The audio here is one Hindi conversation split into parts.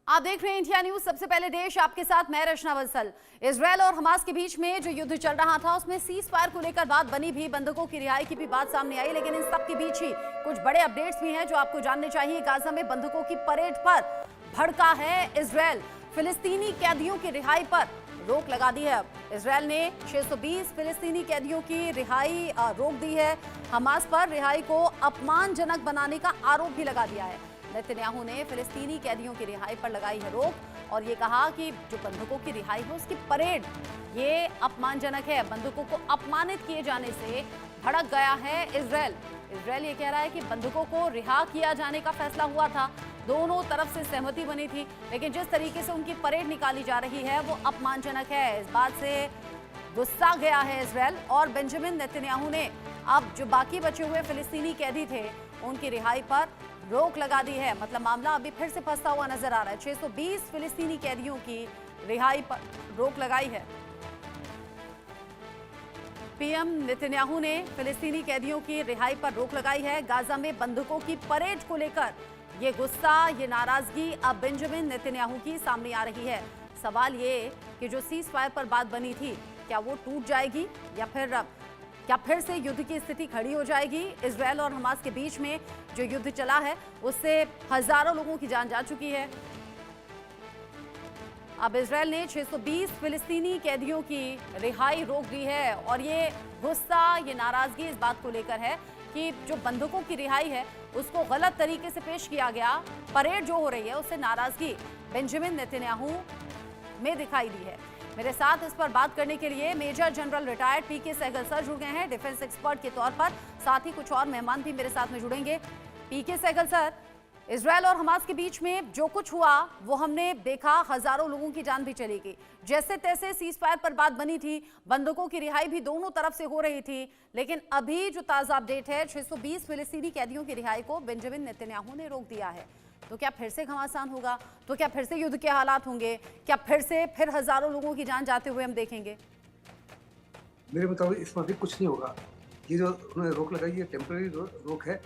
आप देख रहे हैं इंडिया न्यूज। सबसे पहले देश आपके साथ, मैं रचना बंसल। इजरायल और हमास के बीच में जो युद्ध चल रहा था उसमें सीज फायर को लेकर बात बनी भी, बंधकों की रिहाई की भी बात सामने आई, लेकिन इन सब के बीच ही कुछ बड़े अपडेट्स भी हैं जो आपको जानने चाहिए। गाजा में बंधकों की परेड पर भड़का है इजरायल। फिलिस्तीनी कैदियों की रिहाई पर रोक लगा दी है। अब इजरायल ने 620 फिलिस्तीनी कैदियों की रिहाई रोक दी है। हमास पर रिहाई को अपमानजनक बनाने का आरोप भी लगा दिया है। नेतन्याहू ने फिलिस्तीनी कैदियों की रिहाई पर लगाई है रोक और ये कहा कि जो बंधकों की रिहाई हो उसकी परेड ये अपमानजनक है। बंधकों को अपमानित किए जाने से भड़क गया है इजरायल। इजरायल ये कह रहा है कि बंधकों को रिहा किया जाने का फैसला हुआ था, दोनों तरफ से सहमति बनी थी, लेकिन जिस तरीके से उनकी परेड निकाली जा रही है वो अपमानजनक है। इस बात से गुस्सा गया है इजरायल और बेंजामिन नेतन्याहू ने अब जो बाकी बचे हुए फिलिस्तीनी कैदी थे उनकी रिहाई पर रोक लगा दी है। मतलब मामला अभी फिर से फंसा हुआ नजर आ रहा है। 620 फिलिस्तीनी कैदियों की रिहाई पर रोक लगाई है। पीएम नेतन्याहू ने फिलिस्तीनी कैदियों की रिहाई पर रोक लगाई है। गाजा में बंधकों की परेड को लेकर ये गुस्सा, ये नाराजगी अब बेंजामिन नेतन्याहू की सामने आ रही है। सवाल ये कि जो सीज फायर पर बात बनी थी क्या वो टूट जाएगी या फिर से युद्ध की स्थिति खड़ी हो जाएगी। इजरायल और हमास के बीच में जो युद्ध चला है उससे हजारों लोगों की जान जा चुकी है। अब इजरायल ने 620 फिलिस्तीनी कैदियों की रिहाई रोक दी है और ये गुस्सा, ये नाराजगी इस बात को लेकर है कि जो बंधकों की रिहाई है उसको गलत तरीके से पेश किया गया। परेड जो हो रही है उससे नाराजगी बेंजामिन नेतन्याहू में दिखाई दी है। मेरे साथ इस पर बात करने के लिए मेजर जनरल रिटायर्ड पीके सहगल सर जुड़ गए हैं डिफेंस एक्सपर्ट के तौर पर। साथ ही कुछ और मेहमान भी मेरे साथ में जुड़ेंगे। पीके सहगल सर, इजरायल और हमास के बीच में जो कुछ हुआ वो हमने देखा, हजारों लोगों की जान भी चली गई। जैसे तैसे सीज फायर पर बात बनी थी, बंधकों की रिहाई भी दोनों तरफ से हो रही थी, लेकिन अभी जो ताजा अपडेट है 620 फिलिस्तीनी कैदियों की रिहाई को बेंजामिन नेतन्याहू ने रोक दिया है। तो क्या फिर से घमासान होगा? तो क्या फिर से युद्ध के हालात होंगे? क्या फिर हजारों लोगों की जान जाते हुए हम देखेंगे? मेरे मुताबिक इसमें भी कुछ नहीं होगा। ये जो उन्होंने रोक लगाई है टेम्पररी रोक है।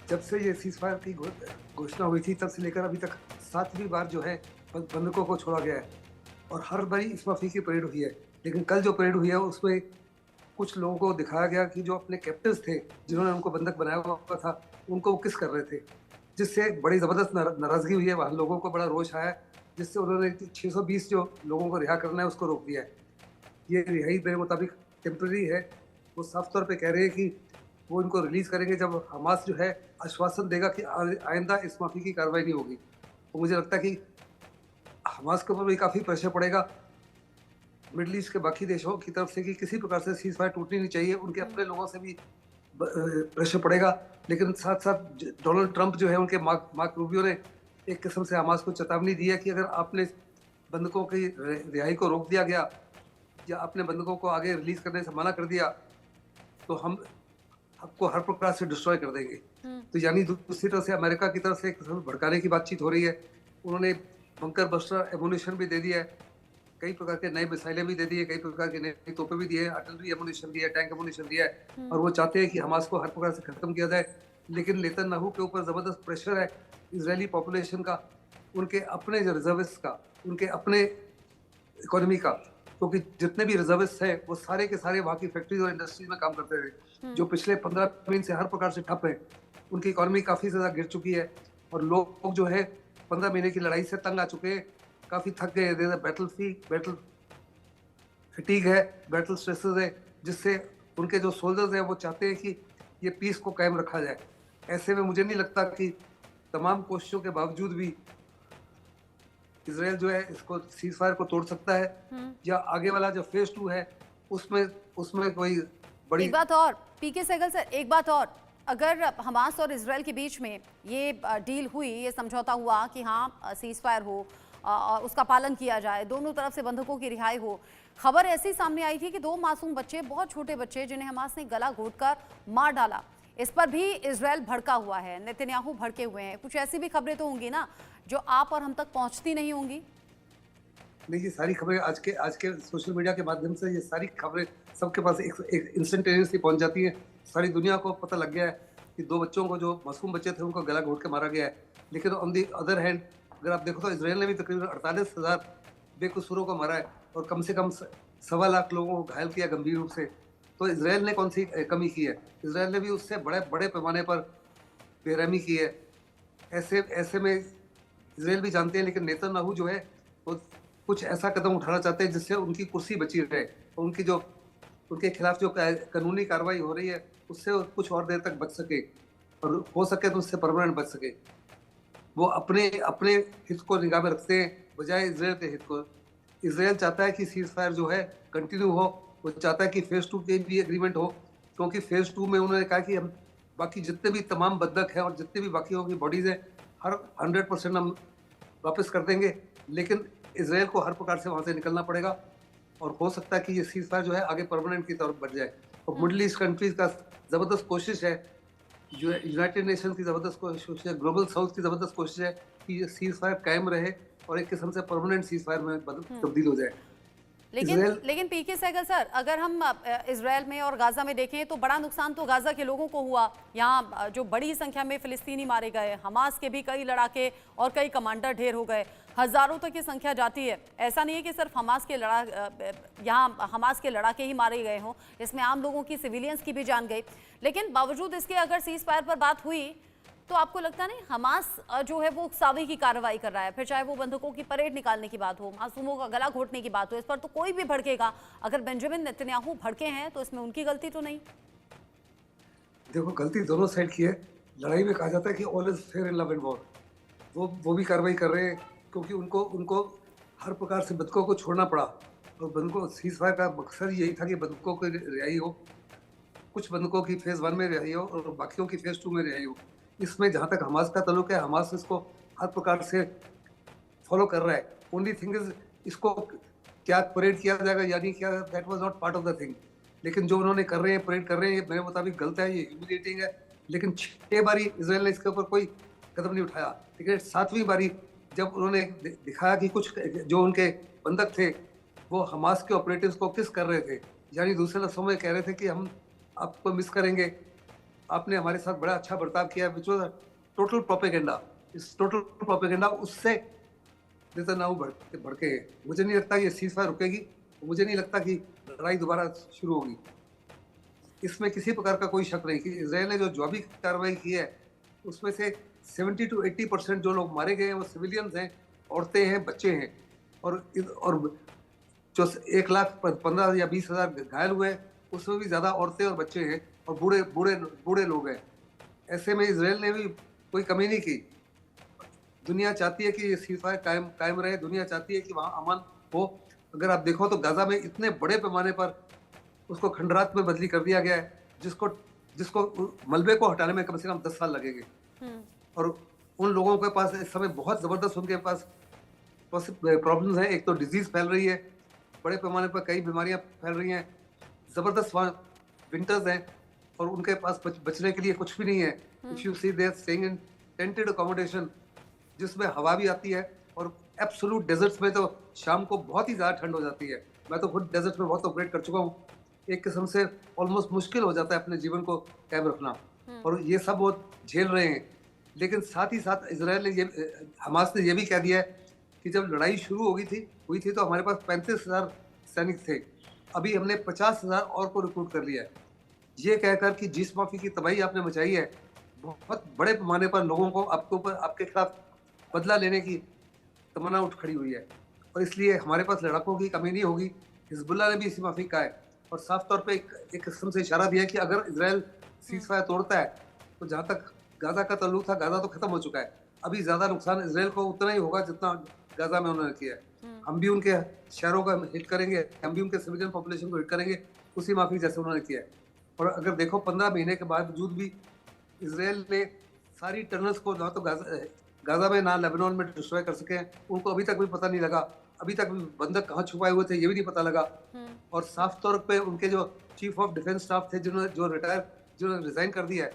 जब से ये सीज फायर की घोषणा हुई थी तब से लेकर अभी तक 7वीं बार जो है बंधकों को छोड़ा गया है और हर बारी इस माफी की परेड हुई है। लेकिन कल जो परेड हुई है उसमें कुछ लोगों को दिखाया गया कि जो अपने कैप्टन्स थे जिन्होंने उनको बंधक बनाया हुआ था उनको वो किस कर रहे थे, जिससे बड़ी ज़बरदस्त नाराज़गी हुई है। वहाँ लोगों को बड़ा रोष आया, जिससे उन्होंने 620 जो लोगों को रिहा करना है उसको रोक दिया है। ये रिहाई मेरे मुताबिक टेम्प्रेरी है। वो साफ तौर पे कह रहे हैं कि वो इनको रिलीज़ करेंगे जब हमास जो है आश्वासन देगा कि आइंदा इस माफी की कार्रवाई नहीं होगी। तो मुझे लगता है कि हमास के ऊपर भी काफ़ी प्रेशर पड़ेगा मिडल ईस्ट के बाकी देशों की तरफ से कि किसी प्रकार से सीज फायर टूटनी नहीं चाहिए। उनके अपने लोगों से भी प्रेशर पड़ेगा। लेकिन साथ साथ डोनाल्ड ट्रंप जो है उनके मार्क रूबियो ने एक किस्म से हमास को चेतावनी दी है कि अगर आपने बंधकों की रिहाई को रोक दिया गया या अपने बंधकों को आगे रिलीज करने से मना कर दिया तो हम आपको हर प्रकार से डिस्ट्रॉय कर देंगे। तो यानी दूसरी तरफ से अमेरिका की तरफ से एक किस्म भड़काने की बातचीत हो रही है। उन्होंने बंकर बस्टर एमुनिशन भी दे दिया है, कई प्रकार के नए मिसाइलें भी दे दी है, कई प्रकार के नए तोपे भी दिए, आर्टिलरी एमुनिशन दिया, टैंक एमुनिशन दिया है और वो चाहते हैं कि हमास को हर प्रकार से खत्म किया जाए। लेकिन नेतन्याहू के ऊपर जबरदस्त प्रेशर है इजरायली पॉपुलेशन का, उनके अपने जो रिजर्विस्ट का, उनके अपने इकोनॉमी का, क्योंकि जितने भी रिजर्विस्ट हैं वो सारे के सारे वहाँ की फैक्ट्रीज और इंडस्ट्रीज में काम करते हैं जो पिछले 15 महीने से हर प्रकार से ठप है। उनकी इकोनॉमी काफ़ी ज़्यादा गिर चुकी है और लोग जो है 15 महीने की लड़ाई से तंग आ चुके हैं, काफ़ी थक गए हैं। बैटल फटीग है, बैटल स्ट्रेसेस है, जिससे उनके जो सोल्जर्स हैं वो चाहते हैं कि ये पीस को कायम रखा जाए। ऐसे में मुझे नहीं लगता कि तमाम कोशिशों के बावजूद भी इजराइल जो है इसको सीज फायर को तोड़ सकता है या आगे वाला जो फेज 2 है उसमें कोई बड़ी एक बात और पीके सहगल सर, एक बात और, अगर हमास और इजराइल के बीच में ये डील हुई, ये समझौता हुआ कि हाँ सीज फायर हो, उसका पालन किया जाए, दोनों तरफ से बंधकों की रिहाई हो, खबर ऐसी सामने आई थी कि 2 मासूम बच्चे, बहुत छोटे बच्चे जिन्हें हमास ने गला घोंटकर मार डाला, इस पर भी इजराइल भड़का हुआ है, नेतन्याहू भड़के हुए हैं। कुछ ऐसी भी खबरें तो होंगी ना जो आप और हम तक पहुंचती नहीं होंगी? नहीं, ये सारी खबरें आज के सोशल मीडिया के माध्यम से ये सारी खबरें सबके पास एक इंस्टेंटेनियसली पहुंच जाती है। सारी दुनिया को पता लग गया है कि 2 बच्चों को, जो मासूम बच्चे थे, उनको गला घोंट के मारा गया है। लेकिन ऑन दी अदर हैंड अगर आप देखो तो इसराइल ने भी तकरीबन 48,000 बेकसूरों को मारा है और कम से कम 1.25 लाख लोगों को घायल किया गंभीर रूप से। तो इसराइल ने कौन सी कमी की है? इसराइल ने भी उससे बड़े बड़े पैमाने पर बेरहमी की है। ऐसे ऐसे में इसराइल भी जानते हैं, लेकिन नेतन्याहू जो है वो कुछ ऐसा कदम उठाना चाहते हैं जिससे उनकी कुर्सी बची रहे और उनकी जो उनके खिलाफ जो कानूनी कार्रवाई हो रही है उससे वो कुछ और देर तक बच सके और हो सके तो उससे परमानेंट बच सके। वो अपने अपने हित को निगाह में रखते हैं बजाय इसराइल के हित को। इसराइल चाहता है कि सीज फायर जो है कंटिन्यू हो, वो चाहता है कि फेज 2 के भी एग्रीमेंट हो, क्योंकि फेज 2 में उन्होंने कहा कि हम बाकी जितने भी तमाम बंधक हैं और जितने भी बाकियों की बॉडीज हैं हर 100% हम वापस कर देंगे, लेकिन इसराइल को हर प्रकार से वहाँ से निकलना पड़ेगा और हो सकता है कि ये सीज फायर जो है आगे परमानेंट की तरफ बढ़ जाए। और मिडल ईस्ट कंट्रीज का ज़बरदस्त कोशिश है, जो यूनाइटेड नेशन की ज़बरदस्त कोशिश है, ग्लोबल साउथ की ज़बरदस्त कोशिश है कि ये सीज फायर कायम रहे और एक किस्म से परमानेंट सीज फायर में तब्दील हो जाए। लेकिन पीके सहगल सर, अगर हम इजराइल में और गाजा में देखें तो बड़ा नुकसान तो गाजा के लोगों को हुआ। यहाँ जो बड़ी संख्या में फिलिस्तीनी मारे गए, हमास के भी कई लड़ाके और कई कमांडर ढेर हो गए, हजारों तक की संख्या जाती है। ऐसा नहीं है कि सिर्फ यहाँ हमास के लड़ाके ही मारे गए हों, इसमें आम लोगों की, सिविलियंस की भी जान गई। लेकिन बावजूद इसके अगर सीज फायर पर बात हुई तो आपको लगता नहीं हमास जो है वो सावे की कार्रवाई कर रहा है? फिर चाहे वो बंदूकों की परेड निकालने की बात हो, मासूमों का गला घोटने की बात हो, इस पर तो कोई भी भड़केगा। अगर बेंजामिन नेतन्याहू भड़के हैं तो इसमें उनकी गलती तो नहीं? देखो, गलती दोनों साइड की है। लड़ाई में कहा जाता है कि all is fair in love and war. वो भी कार्रवाई कर रहे हैं क्योंकि उनको हर प्रकार से बंधकों को छोड़ना पड़ा और बंधकों सीज फायर का मकसद यही था कि बंधकों की रिहाई हो, कुछ बंधकों की फेज 1 में रिहाई हो और बाकियों की फेज 2 में रिहाई हो। इसमें जहाँ तक हमास का ताल्लुक है, हमास इसको हर प्रकार से फॉलो कर रहा है। ओनली थिंग इज इसको क्या परेड किया जाएगा या नहीं किया, that was not part of the thing. लेकिन जो उन्होंने कर रहे हैं, परेड कर रहे हैं, ये मेरे मुताबिक गलत है, ये ह्यूमिलिएटिंग है। लेकिन 6 बारी इसराइल ने इसके ऊपर कोई कदम नहीं उठाया। लेकिन 7वीं बारी जब उन्होंने दिखाया कि कुछ जो उनके बंधक थे वो हमास के ऑपरेटिव्स को किस कर रहे थे, यानी दूसरे लफ्ज़ों में कह रहे थे कि हम आपको मिस करेंगे, आपने हमारे साथ बड़ा अच्छा बर्ताव किया, विच वाज टोटल प्रोपेगेंडा। इस टोटल प्रोपेगेंडा उससे नेतन्याहू भड़के हैं। मुझे नहीं लगता ये सीज फायर रुकेगी, मुझे नहीं लगता कि लड़ाई दोबारा शुरू होगी। इसमें किसी प्रकार का कोई शक नहीं कि इसराइल ने जो भी कार्रवाई की है उसमें से 70 to 80% जो लोग मारे गए हैं वो सिविलियंस हैं, औरतें हैं, बच्चे हैं और जो 1,15,000 या 20,000 घायल हुए उसमें भी ज़्यादा औरतें और बच्चे हैं और बूढ़े लोग हैं। ऐसे में इसराइल ने भी कोई कमी नहीं की। दुनिया चाहती है कि ये सीज फायर कायम रहे, दुनिया चाहती है कि वहाँ अमन हो। अगर आप देखो तो गाजा में इतने बड़े पैमाने पर उसको खंडरात में बदली कर दिया गया है जिसको मलबे को हटाने में कम से कम 10 साल लगेंगे। और उन लोगों के पास इस समय बहुत ज़बरदस्त उनके पास प्रॉब्लम्स हैं। एक तो डिजीज़ फैल रही है, बड़े पैमाने पर कई बीमारियां फैल रही हैं, ज़बरदस्त वहाँ विंटर्स हैं और उनके पास बचने के लिए कुछ भी नहीं है। If you see they are staying in tented accommodation जिसमें हवा भी आती है और एब्सोल्यूट डेजर्ट्स में तो शाम को बहुत ही ज़्यादा ठंड हो जाती है। मैं तो खुद डेजर्ट में बहुत ऑपरेट कर चुका हूँ। एक किस्म से ऑलमोस्ट मुश्किल हो जाता है अपने जीवन को कायम रखना और ये सब वो झेल रहे हैं। लेकिन साथ ही साथ इसराइल ने हमास ने ये भी कह दिया है कि जब लड़ाई शुरू हुई थी तो हमारे पास 35,000 सैनिक थे, अभी हमने 50,000 और को रिक्रूट कर लिया है। ये कहकर कि जिस माफी की तबाही आपने मचाई है, बहुत बड़े पैमाने पर लोगों को आपके खिलाफ बदला लेने की तमन्ना उठ खड़ी हुई है और इसलिए हमारे पास लड़ाकों की कमी नहीं होगी। हिजबुल्लाह ने भी इसी माफी कहा है और साफ तौर पे एक किस्म से इशारा दिया है कि अगर इसराइल सीज फायर तोड़ता है तो जहाँ तक गाजा का ताल्लुक था, गाजा तो खत्म हो चुका है। अभी ज्यादा नुकसान इसराइल को उतना ही होगा जितना गाजा में उन्होंने किया है। हम भी उनके शहरों का हिट करेंगे, हम भी उनके सिविलियन पॉपुलेशन को हिट करेंगे उसी माफी जैसे उन्होंने किया है। और अगर देखो 15 महीने के बावजूद भी इसराइल ने सारी टनल्स को ना तो गाजा में ना लेबनान में डिस्ट्रॉय कर सके हैं, उनको अभी तक भी पता नहीं लगा। अभी तक बंधक कहाँ छुपाए हुए थे ये भी नहीं पता लगा। और साफ तौर पे उनके जो चीफ ऑफ डिफेंस स्टाफ थे जिन्होंने रिजाइन कर दिया है,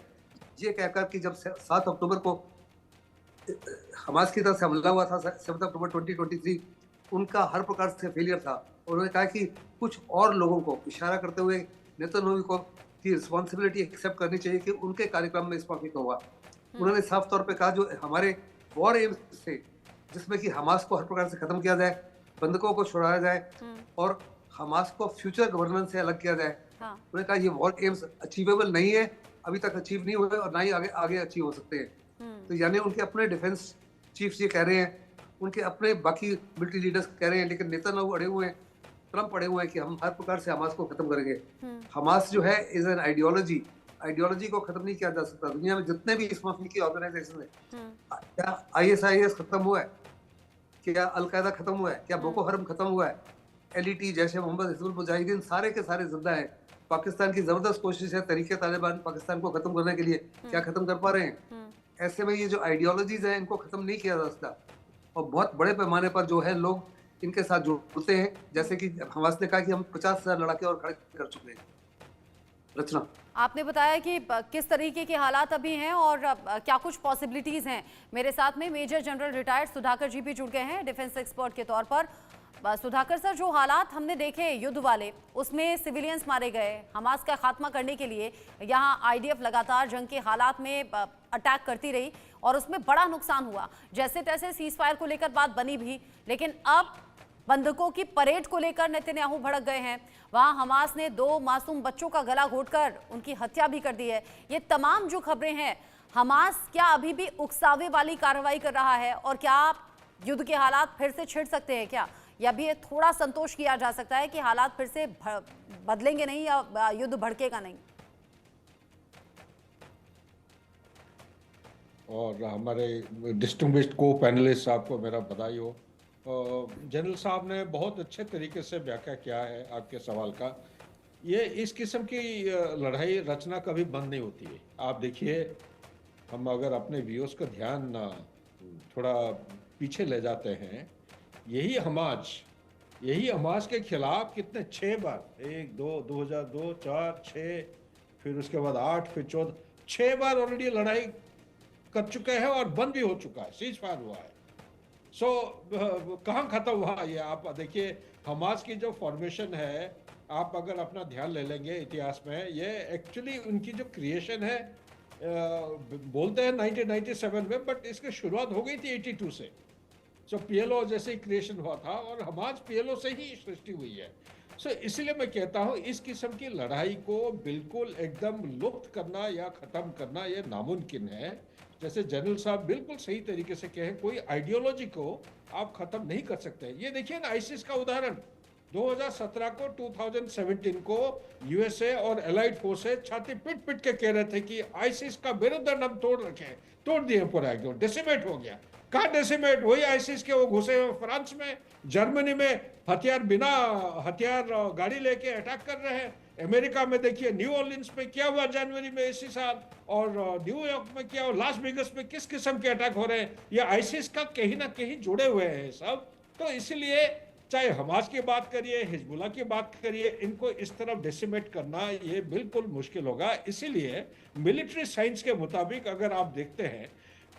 ये कहकर कि जब 7 अक्टूबर को हमास की तरफ से हमला हुआ था 7 अक्टूबर 2023, उनका हर प्रकार से फेलियर था। उन्होंने कहा कि कुछ और लोगों को इशारा करते हुए नेतन्याहू को की रिस्पॉन्सिबिलिटी एक्सेप्ट करनी चाहिए कि उनके कार्यक्रम में इस माफी का हुआ। उन्होंने साफ तौर पे कहा जो हमारे वॉर एम्स थे जिसमें कि हमास को हर प्रकार से खत्म किया जाए, बंधकों को छुड़ाया जाए और हमास को फ्यूचर गवर्नेंस से अलग किया जाए। हाँ। उन्होंने कहा ये वॉर एम्स अचीवेबल नहीं है, अभी तक अचीव नहीं हुए और ना ही आगे आगे अचीव हो सकते हैं। तो यानी उनके अपने डिफेंस चीफ्स ये कह रहे हैं, उनके अपने बाकी मिलिट्री लीडर्स कह रहे हैं, लेकिन नेतन्याहू अड़े हुए हैं, ट्रम्प अड़े हुए हैं कि हम हर प्रकार से हमास को खत्म करेंगे। हमास जो है इज एन आइडियोलॉजी, आइडियोलॉजी को खत्म नहीं किया जा सकता। दुनिया में जितने भी इस माफी की ऑर्गेनाइजेशन है, क्या ISIS खत्म हुआ है, क्या अलकायदा खत्म हुआ है, क्या बोको हरम खत्म हुआ है, LET जैसे मोहम्मद हिजबुल मुजाहिदीन सारे के सारे जिंदा हैं। पाकिस्तान की जबरदस्त कोशिश है तरीके तालिबान पाकिस्तान को खत्म करने के लिए, क्या खत्म कर पा रहे हैं? ऐसे में ये जो आइडियोलॉजीज हैं इनको खत्म नहीं किया जा सकता और बहुत बड़े पैमाने पर जो है लोग इनके साथ जुड़ते हैं। जैसे कि हमास ने कहा कि हम 50,000 लड़ाके और खड़े कर चुके हैं। रचना, आपने बताया कि किस तरीके के हालात अभी हैं और क्या कुछ पॉसिबिलिटीज हैं। मेरे साथ में मेजर जनरल रिटायर्ड सुधाकर जी भी जुड़ गए हैं डिफेंस एक्सपर्ट के तौर पर। सुधाकर सर, जो हालात हमने देखे युद्ध वाले, उसमें सिविलियंस मारे गए, हमास का खात्मा करने के लिए यहाँ IDF लगातार जंग के हालात में अटैक करती रही और उसमें बड़ा नुकसान हुआ। जैसे तैसे सीज फायर को लेकर बात बनी भी, लेकिन अब बंधकों की परेड को लेकर नेतन्याहू भड़क गए हैं। वहां हमास ने 2 मासूम बच्चों का गला घोटकर उनकी हत्या भी कर दी है। ये तमाम जो खबरें हैं, हमास क्या अभी भी उकसावे वाली कार्रवाई कर रहा है और क्या युद्ध के हालात फिर से छिड़ सकते हैं क्या, या भी थोड़ा संतोष किया जा सकता है कि हालात फिर से बदलेंगे नहीं या युद्ध भड़केगा नहीं? और हमारे डिस्टिंग्विश्ड को पैनलिस्ट साहब को मेरा बधाई हो। जनरल साहब ने बहुत अच्छे तरीके से व्याख्या किया है आपके सवाल का। ये इस किस्म की लड़ाई रचना कभी बंद नहीं होती है। आप देखिए, हम अगर अपने व्यूअर्स का ध्यान थोड़ा पीछे ले जाते हैं, यही हमास के खिलाफ कितने 6 बार, 1 2 2002 4 6 फिर उसके बाद 8 फिर 14 6 बार ऑलरेडी लड़ाई कर चुके हैं और बंद भी हो चुका है, सीज फायर हुआ है। कहाँ खत्म हुआ ये? आप देखिए, हमास की जो फॉर्मेशन है, आप अगर अपना ध्यान ले लेंगे इतिहास में, ये एक्चुअली उनकी जो क्रिएशन है, बोलते हैं 1997 में, बट इसकी शुरुआत हो गई थी 82 से। PLO जैसे क्रिएशन हुआ था और हमास PLO से ही सृष्टि हुई है। इसलिए मैं कहता हूँ इस किस्म की लड़ाई को बिल्कुल एकदम लुप्त करना या ख़त्म करना ये नामुमकिन है। जैसे जनरल साहब बिल्कुल सही तरीके से कहें, कोई आइडियोलॉजी को आप ख़त्म नहीं कर सकते। ये देखिए ना, ISIS का उदाहरण 2017 को 2017 को USA और एलाइड फोर्सेस छाती पिट पिट के कह रहे थे कि ISIS का मेरुदंड हम तोड़ दिए, पूरा एकदम डिसिमेट हो गया। कहाँ डिसिमेट? वही ISIS के वो घुसे हुए फ्रांस में, जर्मनी में बिना हथियार गाड़ी लेके अटैक कर रहे हैं। अमेरिका में देखिए, न्यू ऑर्लिन्स में क्या हुआ जनवरी में इसी साल, और न्यूयॉर्क में क्या हुआ, लास वेगस में किस किस्म के अटैक हो रहे हैं। ये ISIS का कहीं ना कहीं जुड़े हुए हैं सब। तो इसलिए चाहे हमास की बात करिए, हिजबुल्ला की बात करिए, इनको इस तरफ डिसिमेट करना ये बिल्कुल मुश्किल होगा। इसीलिए मिलिट्री साइंस के मुताबिक अगर आप देखते हैं,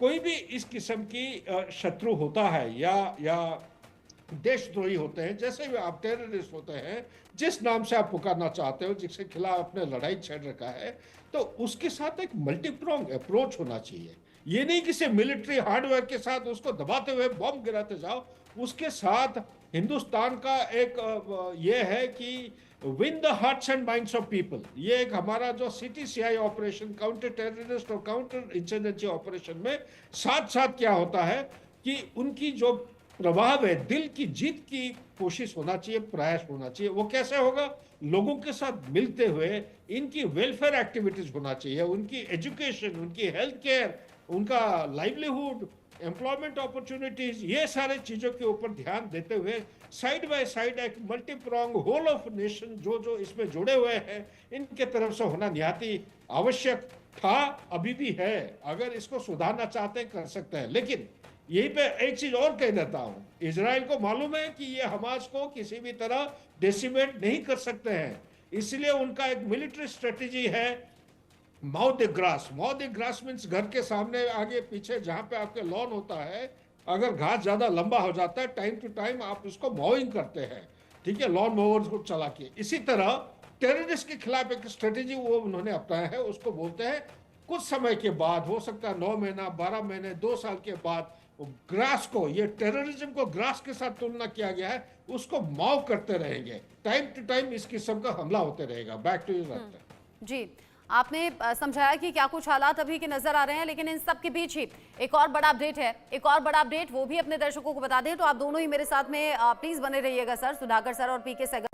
कोई भी इस किस्म की शत्रु होता है या देशद्रोही होते हैं, जैसे भी आप टेररिस्ट होते हैं, जिस नाम से आप पुकारना चाहते हो, जिसके खिलाफ आपने लड़ाई छेड़ रखा है, तो उसके साथ एक मल्टीप्रोंग अप्रोच होना चाहिए। ये नहीं कि सिर्फ मिलिट्री हार्डवेयर के साथ उसको दबाते हुए बॉम्ब गिराते जाओ। उसके साथ हिंदुस्तान का एक ये है कि win the hearts and minds of people. ये एक हमारा जो CTCI ऑपरेशन, काउंटर टेररिस्ट और काउंटर इंसर्जेंसी ऑपरेशन में साथ साथ क्या होता है कि उनकी जो प्रभाव है, दिल की जीत की कोशिश होना चाहिए, प्रयास होना चाहिए। वो कैसे होगा? लोगों के साथ मिलते हुए इनकी वेलफेयर एक्टिविटीज होना चाहिए, उनकी एजुकेशन, उनकी हेल्थ केयर, उनका लाइवलीहुड, एम्प्लॉयमेंट अपॉर्चुनिटीज, ये सारे चीजों के ऊपर ध्यान देते हुए साइड बाय साइड एक मल्टीप्रोंग होल ऑफ नेशन जो इसमें जुड़े हुए हैं, इनके तरफ से होना निहाती आवश्यक था, अभी भी है। अगर इसको सुधारना चाहते हैं कर सकते हैं। लेकिन यही पे एक चीज और कह देता हूं, इजराइल को मालूम है कि ये हमास को किसी भी तरह डेसिमेट नहीं कर सकते हैं, इसलिए उनका एक मिलिट्री स्ट्रेटेजी है mow the grass. Mow the grass means घर के सामने आगे पीछे जहां पे आपके लॉन होता है, अगर घास ज्यादा लंबा हो जाता है, टाइम टू टाइम आप उसको मोइंग करते हैं, ठीक है, लॉन मोवर्स को चला के। इसी तरह टेररिस्ट के खिलाफ एक स्ट्रेटेजी वो उन्होंने अपनाया है, उसको बोलते हैं कुछ समय के बाद, हो सकता है 9 महीना, 12 महीने, 2 साल के बाद ग्रास को, ये टेररिज्म को ग्रास के साथ तुलना किया गया है, उसको मॉव करते रहेंगे, टाइम टू टाइम इस किस्म का हमला होते रहेगा। Back to you. जी, आपने समझाया कि क्या कुछ हालात अभी के नजर आ रहे हैं, लेकिन इन सब के बीच ही एक और बड़ा अपडेट है, एक और बड़ा अपडेट वो भी अपने दर्शकों को बता दें। तो आप दोनों ही मेरे साथ में प्लीज बने रहिएगा सर, सुधाकर सर और पीके सहगल सर।